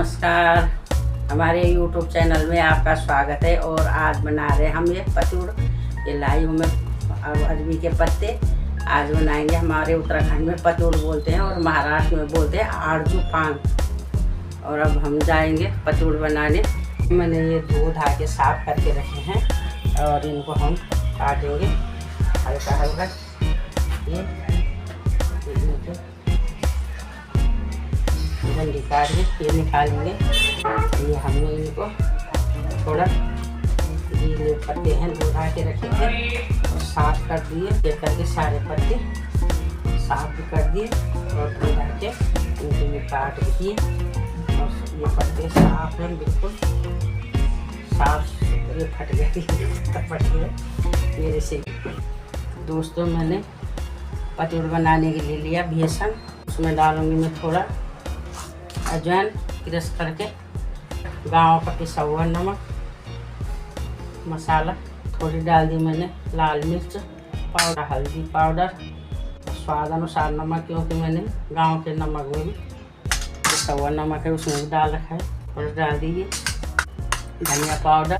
नमस्कार। हमारे YouTube channel में आपका स्वागत है। और आज बना रहे हम ये पतूड़। ये लाई हूँ मैं अरबी के पत्ते। आज बनाएंगे। हमारे उत्तराखंड में पतूड़ बोलते हैं और महाराष्ट्र में बोलते हैं आड़जू पान। और अब हम जाएंगे पतूड़ बनाने। मैंने ये धो धा के साफ करके रखे हैं और इनको हम काटेंगे हल्का हल्का। डंडी काट के ये निकालेंगे। ये हमने इनको थोड़ा गीले पत्ते हैं धुला के रखे थे और साफ कर दिए। ये करके सारे पत्ते साफ भी कर दिए और धुला के इनको ये काट दिए। और ये पत्ते साफ हैं, बिल्कुल साफ सुथरे। फट गए मेरे से। दोस्तों, मैंने पतूड़ बनाने के लिए लिया बेसन। उसमें डालूंगी मैं थोड़ा अजवाइन क्रश करके, गाँव का पिसा हुआ नमक, मसाला थोड़ी डाल दी मैंने, लाल मिर्च पाउडर, हल्दी पाउडर, स्वाद अनुसार नमक, क्योंकि मैंने गाँव के नमक में भी पिसा हुआ नमक है उसमें भी डाल रखा है। और डाल दीजिए धनिया पाउडर,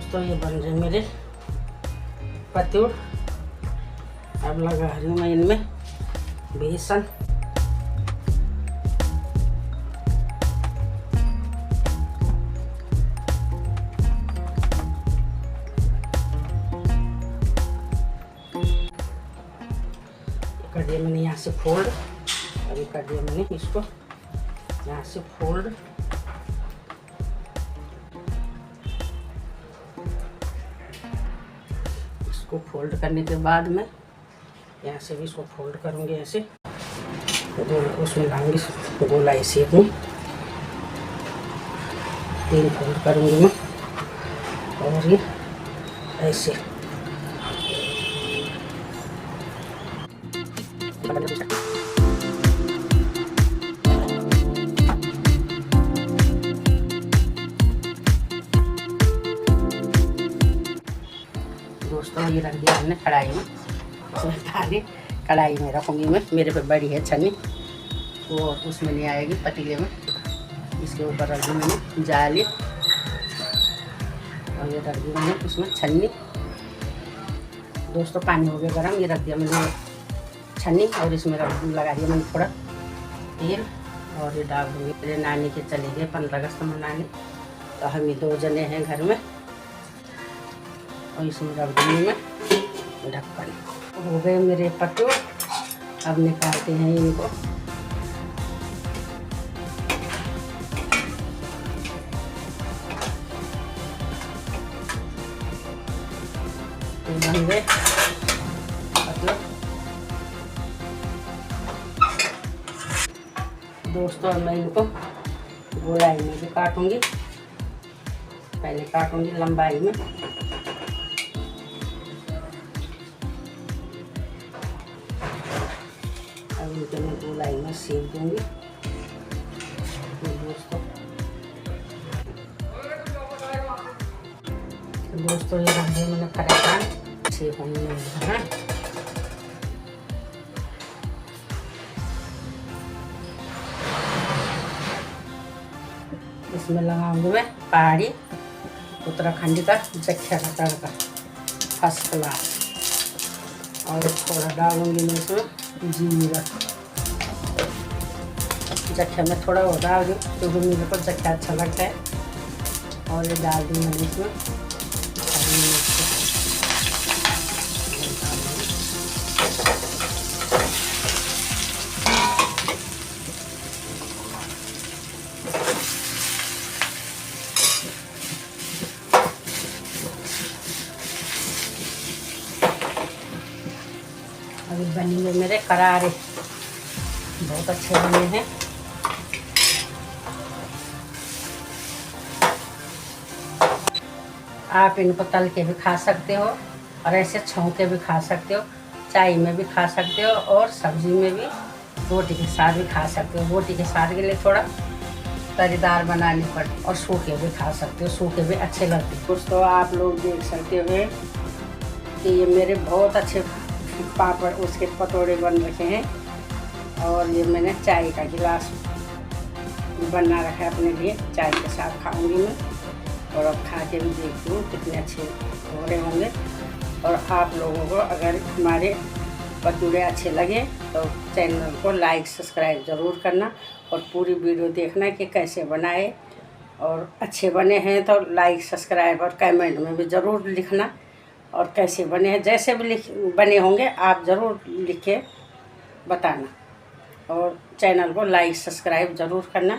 तो ये बन रहे मेरे पतूड़। अब लगा रही हूँ मैं इनमें बेसन। कर दिया मैंने यहाँ से फोल्ड। अभी कर दिया मैंने इसको यहाँ से फोल्ड। इसको फोल्ड करने के बाद मैं यहाँ से भी इसको फोल्ड करूँगी ऐसे। तो उसमें लाऊंगी गोलाई शेप में, 3 फोल्ड करूँगी मैं। और ये ऐसे दोस्तों, ये रख दिया हमने कढ़ाई में। इसमें पानी कढ़ाई में रखूँगी मैं। मेरे पे बड़ी है छन्नी, वो उसमें नहीं आएगी, पतीले में। इसके ऊपर रख दी मैंने जाली और ये रख दी मैंने इसमें छन्नी। दोस्तों, पानी हो गया गर्म। ये रख दिया मैंने छन्नी और इसमें लगा दिया मैंने थोड़ा तेल। और ये डाल दूँगी। मेरे नानी के चले गए 15 अगस्त मनाने, तो हम ही 2 जने हैं घर में। और इसमें रख दूँगी मैं ढक्कन। हो गए मेरे पतूड़। अब निकालते हैं इनको। बन गए पतूड़। दोस्तों, मैं इनको गोलाई में भी काटूंगी। पहले काटूंगी लंबाई में। अब इनके मैं गोलाई में सेक दूंगी। दोस्तों, ये रख दिया मैंने फ्राई सेक होने में। इसमें लगाऊंगी मैं पहाड़ी उत्तराखंड का जख्या का तड़का, फर्स्ट क्लास। और थोड़ा डालूंगी मैं इसमें जीरा। जख्या में थोड़ा वो डाल दूँ क्योंकि मेरे को जख्या अच्छा लगता है। और ये डाल दूँ मैंने इसमें हरी मिर्च। अभी बनी हुए मेरे करारे बहुत अच्छे बने हैं। आप इनको तल के भी खा सकते हो और ऐसे छौंक के भी खा सकते हो, चाय में भी खा सकते हो और सब्जी में भी, रोटी के साथ भी खा सकते हो। रोटी के साथ के लिए थोड़ा तरीदार बनानी पड़ती और सूखे भी खा सकते हो, सूखे भी अच्छे लगते हैं। दोस्तों आप लोग देख सकते हो कि ये मेरे बहुत अच्छे पापड़ उसके पकौड़े बन रखे हैं और ये मैंने चाय का गिलास बना रखा है अपने लिए, चाय के साथ खाऊंगी मैं। और अब खा के भी देखती हूँ कितने अच्छे हो रहे होंगे। और आप लोगों को अगर हमारे पकौड़े अच्छे लगे तो चैनल को लाइक सब्सक्राइब ज़रूर करना और पूरी वीडियो देखना कि कैसे बनाए। और अच्छे बने हैं तो लाइक सब्सक्राइब और कमेंट में भी ज़रूर लिखना। और कैसे बने हैं, जैसे भी बने होंगे आप ज़रूर लिख के बताना। और चैनल को लाइक सब्सक्राइब ज़रूर करना।